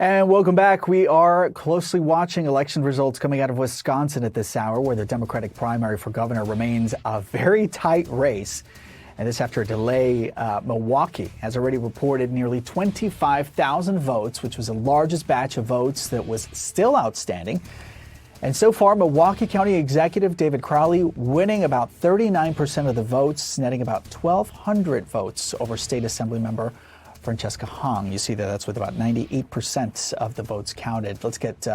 And welcome back. We are closely watching election results coming out of Wisconsin at this hour, where the Democratic primary for governor remains a very tight race. And this after a delay. Milwaukee has already reported nearly 25,000 votes, which was the largest batch of votes that was still outstanding. And so far, Milwaukee County Executive David Crowley winning about 39% of the votes, netting about 1,200 votes over State Assembly member Francesca Hong. You see that's with about 98% of the votes counted. Let's get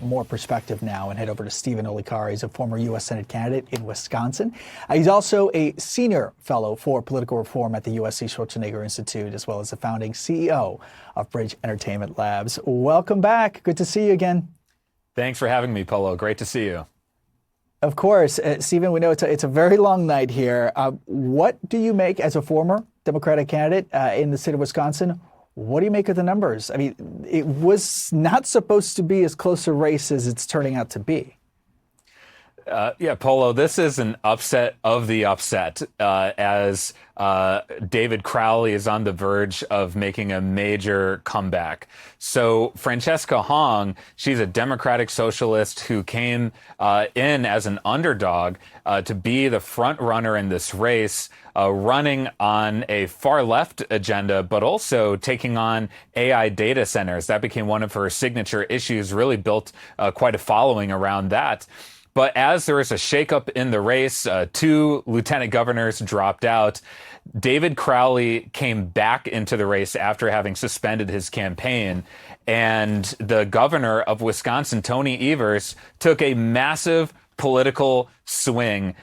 more perspective now and head over to Stephen Olikar. He's a former U.S. Senate candidate in Wisconsin. He's also a senior fellow for political reform at the USC Schwarzenegger Institute, as well as the founding CEO of Bridge Entertainment Labs. Welcome back. Good to see you again. Thanks for having me, Polo. Great to see you. Of course. Stephen, we know it's a very long night here. What do you make as a former Democratic candidate in the state of Wisconsin? What do you make of the numbers? I mean, it was not supposed to be as close a race as it's turning out to be. Yeah, Polo, this is an upset of the upset as David Crowley is on the verge of making a major comeback. So Francesca Hong, she's a Democratic socialist who came in as an underdog to be the front runner in this race, running on a far left agenda, but also taking on AI data centers. That became one of her signature issues, really built quite a following around that. But as there is a shakeup in the race, two lieutenant governors dropped out. David Crowley came back into the race after having suspended his campaign. And the governor of Wisconsin, Tony Evers, took a massive political swing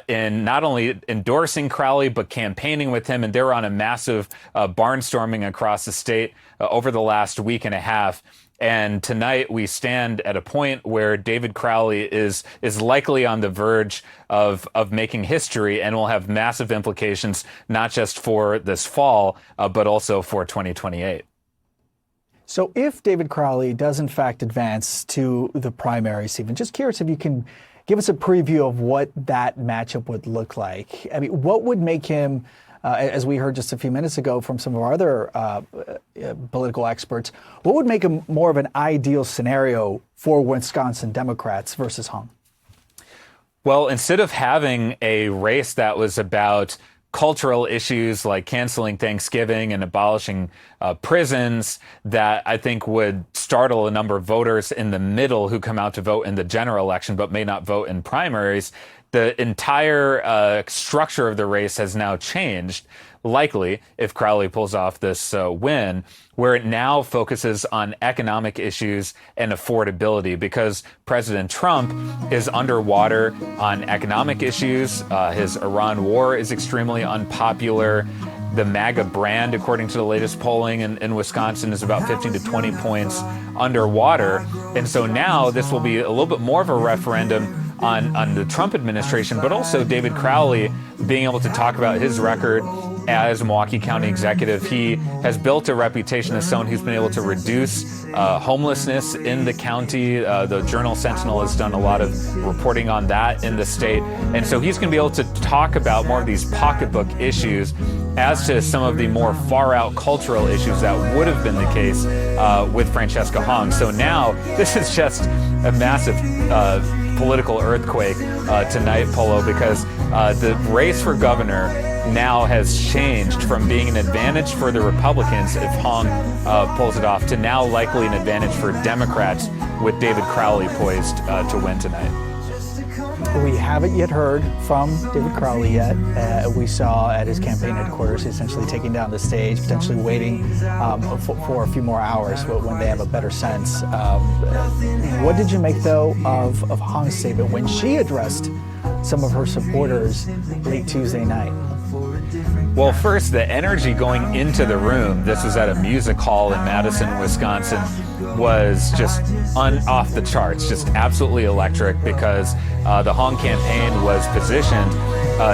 in not only endorsing Crowley, but campaigning with him. And they were on a massive barnstorming across the state over the last week and a half. And tonight we stand at a point where David Crowley is likely on the verge of making history and will have massive implications, not just for this fall, but also for 2028. So if David Crowley does in fact advance to the primary, Stephen, just curious if you can give us a preview of what that matchup would look like. I mean, what would make him, as we heard just a few minutes ago from some of our other political experts, what would make him more of an ideal scenario for Wisconsin Democrats versus Hong? Well, instead of having a race that was about cultural issues like canceling Thanksgiving and abolishing prisons that I think would startle a number of voters in the middle who come out to vote in the general election but may not vote in primaries, the entire structure of the race has now changed, likely, if Crowley pulls off this win, where it now focuses on economic issues and affordability because President Trump is underwater on economic issues. His Iran war is extremely unpopular. The MAGA brand, according to the latest polling in Wisconsin, is about 15 to 20 points underwater. And so now this will be a little bit more of a referendum on the Trump administration, but also David Crowley being able to talk about his record as a Milwaukee County executive. He has built a reputation as someone who's been able to reduce homelessness in the county. The Journal Sentinel has done a lot of reporting on that in the state. And so he's going to be able to talk about more of these pocketbook issues as to some of the more far-out cultural issues that would have been the case with Francesca Hong. So now this is just a massive political earthquake tonight, Polo, because the race for governor now has changed from being an advantage for the Republicans if Hong pulls it off to now likely an advantage for Democrats with David Crowley poised to win tonight. We haven't yet heard from David Crowley yet. We saw at his campaign headquarters essentially taking down the stage, potentially waiting for a few more hours when they have a better sense. What did you make, though, of Hong's statement when she addressed some of her supporters late Tuesday night? Well, first, the energy going into the room, this was at a music hall in Madison, Wisconsin, was just off the charts, just absolutely electric because the Hong campaign was positioned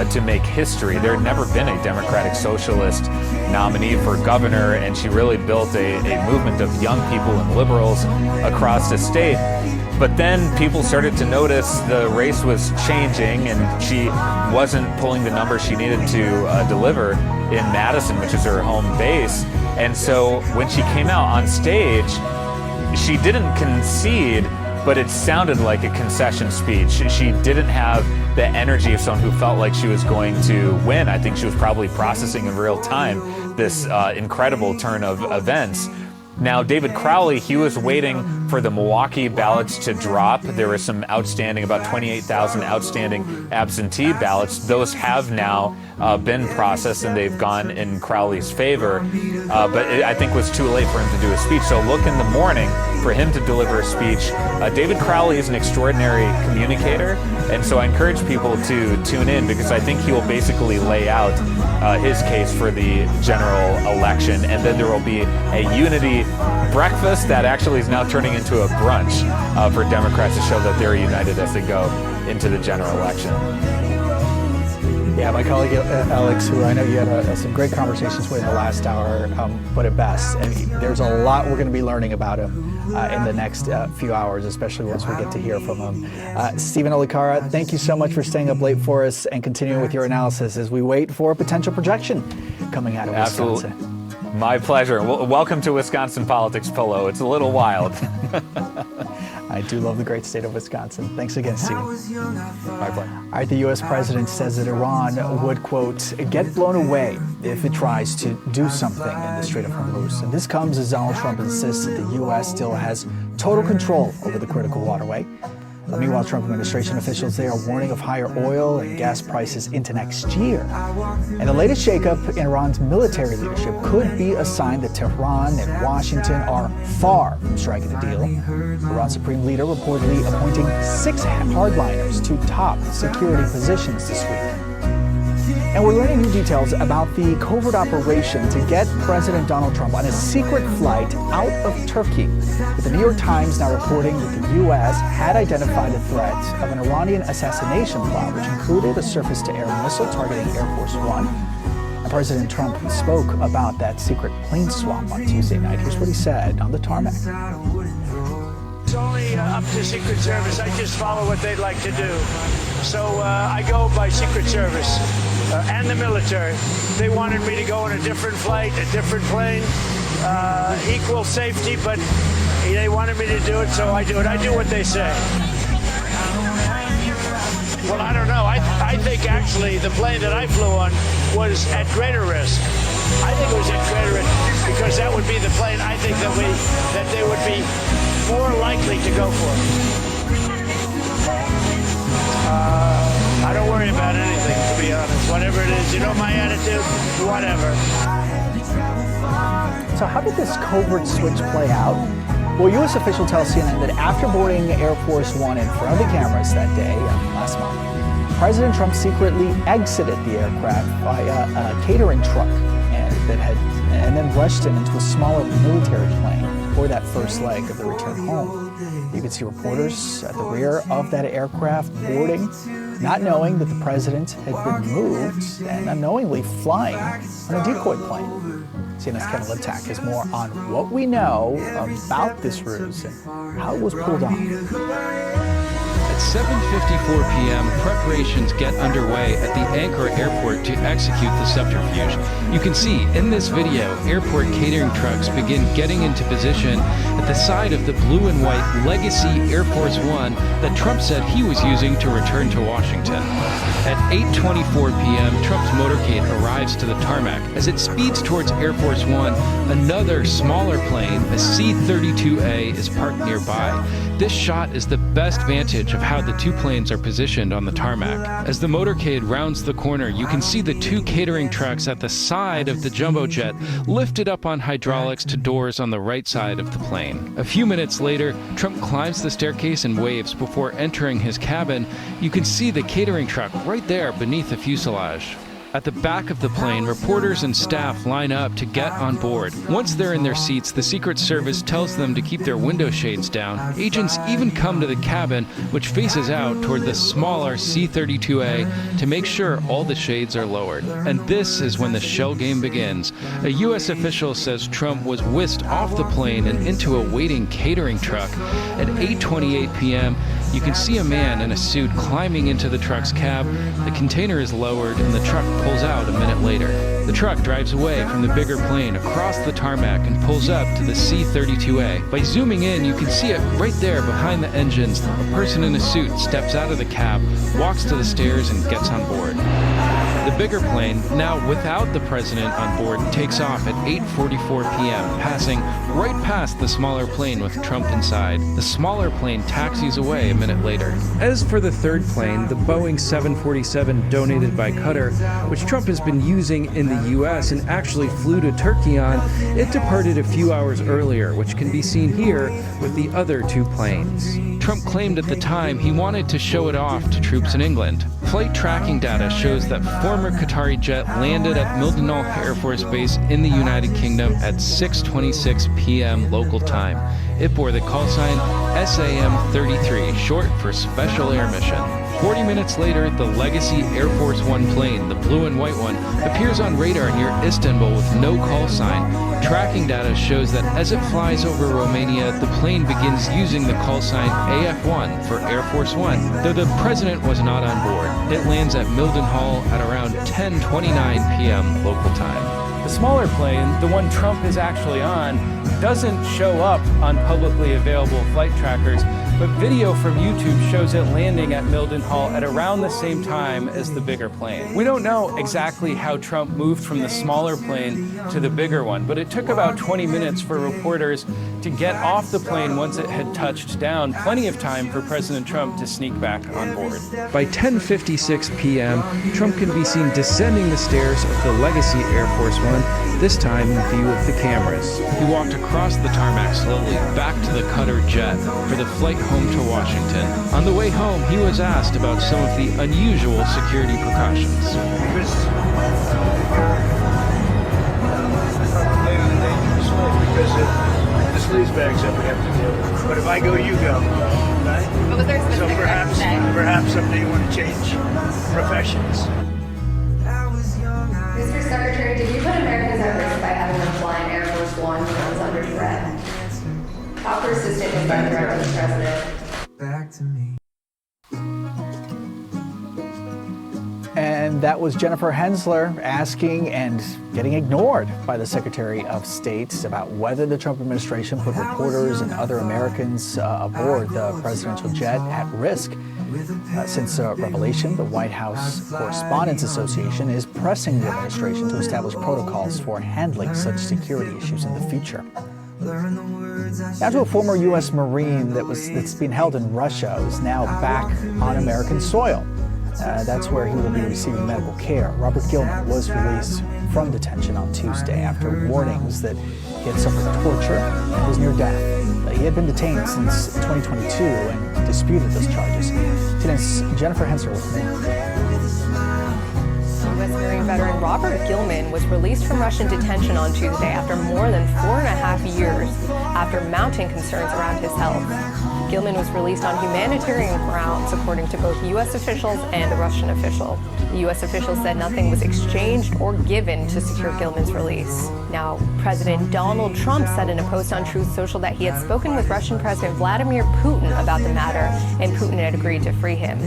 to make history. There had never been a Democratic Socialist nominee for governor, and she really built a movement of young people and liberals across the state. But then people started to notice the race was changing and she wasn't pulling the numbers she needed to deliver in Madison, which is her home base. And so when she came out on stage, she didn't concede, but it sounded like a concession speech. She didn't have the energy of someone who felt like she was going to win. I think she was probably processing in real time this incredible turn of events. Now, David Crowley, he was waiting for the Milwaukee ballots to drop. There was some outstanding, about 28,000 outstanding absentee ballots. Those have now been processed and they've gone in Crowley's favor. But I think it was too late for him to do a speech. So look in the morning for him to deliver a speech. David Crowley is an extraordinary communicator. And so I encourage people to tune in because I think he will basically lay out his case for the general election. And then there will be a unity breakfast that actually is now turning into a brunch for Democrats to show that they're united as they go into the general election. Yeah, my colleague Alex, who I know you had some great conversations with in the last hour, put it best. And there's a lot we're going to be learning about him in the next few hours, especially once we get to hear from him. Stephen Olikara, thank you so much for staying up late for us and continuing with your analysis as we wait for a potential projection coming out of Wisconsin. Absolutely. My pleasure. Welcome to Wisconsin Politics, Pillow. It's a little wild. I do love the great state of Wisconsin. Thanks again, Stephen. My pleasure. All right, the U.S. president says that Iran would, quote, get blown away if it tries to do something in the Strait of Hormuz. And this comes as Donald Trump insists that the U.S. still has total control over the critical waterway. Meanwhile, Trump administration officials, they are warning of higher oil and gas prices into next year. And the latest shakeup in Iran's military leadership could be a sign that Tehran and Washington are far from striking a deal. Iran's supreme leader reportedly appointing 6 hardliners to top security positions this week. And we're learning new details about the covert operation to get President Donald Trump on a secret flight out of Turkey. With the New York Times now reporting that the U.S. had identified a threat of an Iranian assassination plot, which included a surface-to-air missile targeting Air Force One. And President Trump spoke about that secret plane swap on Tuesday night. Here's what he said on the tarmac. It's only up to Secret Service. I just follow what they'd like to do. So I go by Secret Service and the military. They wanted me to go on a different flight, a different plane, equal safety, but they wanted me to do it, so I do it. I do what they say. Well, I don't know. I think actually the plane that I flew on was at greater risk. I think it was at greater risk because that would be the plane I think that they would be more likely to go for. I don't worry about anything, to be honest. Whatever it is, you know my attitude, whatever. So how did this covert switch play out? Well, U.S. official tells CNN that after boarding Air Force One in front of the cameras that day, last month, President Trump secretly exited the aircraft via a catering truck and then rushed in into a smaller military plane for that first leg of the return home. You can see reporters at the rear of that aircraft boarding, not knowing that the president had been moved and unknowingly flying on a decoy plane. CNN's Kevin Liptak has more on what we know about this ruse and how it was pulled off. At 7:54 p.m., preparations get underway at the Ankara airport to execute the subterfuge. You can see in this video, airport catering trucks begin getting into position at the side of the blue and white Legacy Air Force One that Trump said he was using to return to Washington. At 8:24 p.m., Trump's motorcade arrives to the tarmac. As it speeds towards Air Force One, another smaller plane, a C-32A, is parked nearby. This shot is the best vantage of how the two planes are positioned on the tarmac. As the motorcade rounds the corner, you can see the two catering trucks at the side of the jumbo jet lifted up on hydraulics to doors on the right side of the plane. A few minutes later, Trump climbs the staircase and waves before entering his cabin. You can see the catering truck right there beneath the fuselage. At the back of the plane, reporters and staff line up to get on board. Once they're in their seats, the Secret Service tells them to keep their window shades down. Agents even come to the cabin, which faces out toward the smaller C-32A, to make sure all the shades are lowered. And this is when the shell game begins. A U.S. official says Trump was whisked off the plane and into a waiting catering truck. At 8:28 p.m., You can see a man in a suit climbing into the truck's cab. The container is lowered and the truck pulls out a minute later. The truck drives away from the bigger plane across the tarmac and pulls up to the C-32A. By zooming in, you can see it right there behind the engines. A person in a suit steps out of the cab, walks to the stairs, and gets on board. The bigger plane, now without the president on board, takes off at 8:44 p.m., passing right past the smaller plane with Trump inside. The smaller plane taxis away a minute later. As for the third plane, the Boeing 747 donated by Qatar, which Trump has been using in the U.S. and actually flew to Turkey on, it departed a few hours earlier, which can be seen here with the other two planes. Trump claimed at the time he wanted to show it off to troops in England. Flight tracking data shows that former Qatari jet landed at Mildenhall Air Force Base in the United Kingdom at 6:26 p.m. local time. It bore the call sign SAM-33, short for Special Air Mission. 40 minutes later, the legacy Air Force One plane, the blue and white one, appears on radar near Istanbul with no call sign. Tracking data shows that as it flies over Romania, the plane begins using the call sign AF-1 for Air Force One, though the president was not on board. It lands at Mildenhall at around 10:29 p.m. local time. The smaller plane, the one Trump is actually on, doesn't show up on publicly available flight trackers, but video from YouTube shows it landing at Mildenhall at around the same time as the bigger plane. We don't know exactly how Trump moved from the smaller plane to the bigger one, but it took about 20 minutes for reporters to get off the plane once it had touched down, plenty of time for President Trump to sneak back on board. By 10:56 p.m., Trump can be seen descending the stairs of the legacy Air Force One, this time in view of the cameras. He walked across the tarmac slowly back to the Qatar jet for the flight home to Washington. On the way home, he was asked about some of the unusual security precautions. The sleaze bags that we have to deal with. But if I go, you go. Right? But was there a So specific perhaps someday you want to change professions. Mr. Secretary, did you put Americans at risk by having them fly in Air Force One when it was under threat? How persistent was that threat to the president? Back to me. And that was Jennifer Hensler asking and getting ignored by the Secretary of State about whether the Trump administration put reporters and other Americans aboard the presidential jet at risk. Since revelation, the White House Correspondents Association is pressing the administration to establish protocols for handling such security issues in the future. Now to a former U.S. Marine that's been held in Russia, who's now back on American soil. That's where he will be receiving medical care. Robert Gilman was released from detention on Tuesday after warnings that he had suffered torture and was near death. He had been detained since 2022 and disputed those charges. Tonight's Jennifer Hensler with me. U.S. Marine veteran Robert Gilman was released from Russian detention on Tuesday after more than 4.5 years after mounting concerns around his health. Gilman was released on humanitarian grounds, according to both U.S. officials and a Russian official. The U.S. official said nothing was exchanged or given to secure Gilman's release. Now, President Donald Trump said in a post on Truth Social that he had spoken with Russian President Vladimir Putin about the matter, and Putin had agreed to free him.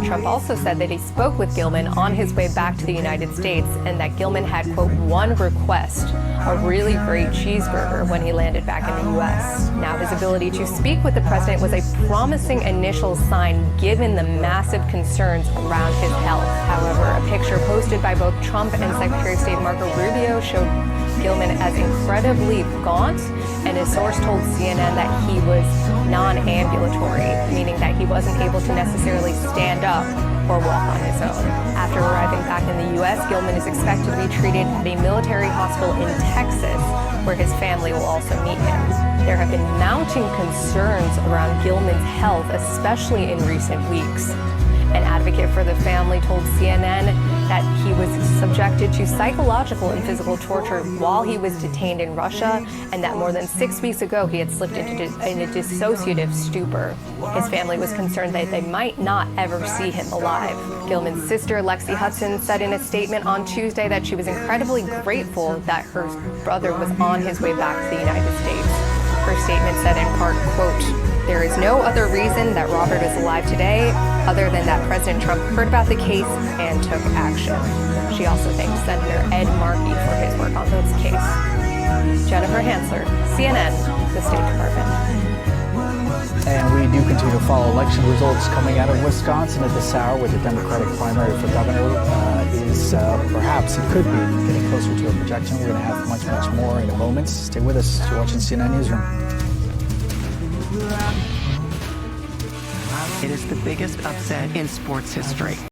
Trump also said that he spoke with Gilman on his way back to the United States and that Gilman had, quote, one request, a really great cheeseburger, when he landed back in the U.S. Now, his ability to speak with the president was a promising initial sign given the massive concerns around his health. However, a picture posted by both Trump and Secretary of State Marco Rubio showed Gilman as incredibly gaunt, and his source told CNN that he was non-ambulatory, meaning that he wasn't able to necessarily stand up or walk on his own. After arriving back in the U.S., Gilman is expected to be treated at a military hospital in Texas, where his family will also meet him. There have been mounting concerns around Gilman's health, especially in recent weeks. An advocate for the family told CNN that he was subjected to psychological and physical torture while he was detained in Russia, and that more than 6 weeks ago he had slipped into a dissociative stupor. His family was concerned that they might not ever see him alive. Gilman's sister, Lexi Hudson, said in a statement on Tuesday that she was incredibly grateful that her brother was on his way back to the United States. Her statement said in part, quote, There is no other reason that Robert is alive today other than that President Trump heard about the case and took action. She also thanked Senator Ed Markey for his work on this case. Jennifer Hansler, CNN, the State Department. And we do continue to follow election results coming out of Wisconsin at this hour, where the Democratic primary for governor is perhaps, it could be, getting closer to a projection. We're going to have much, much more in a moment. Stay with us. You're watching CNN Newsroom. It is the biggest upset in sports history.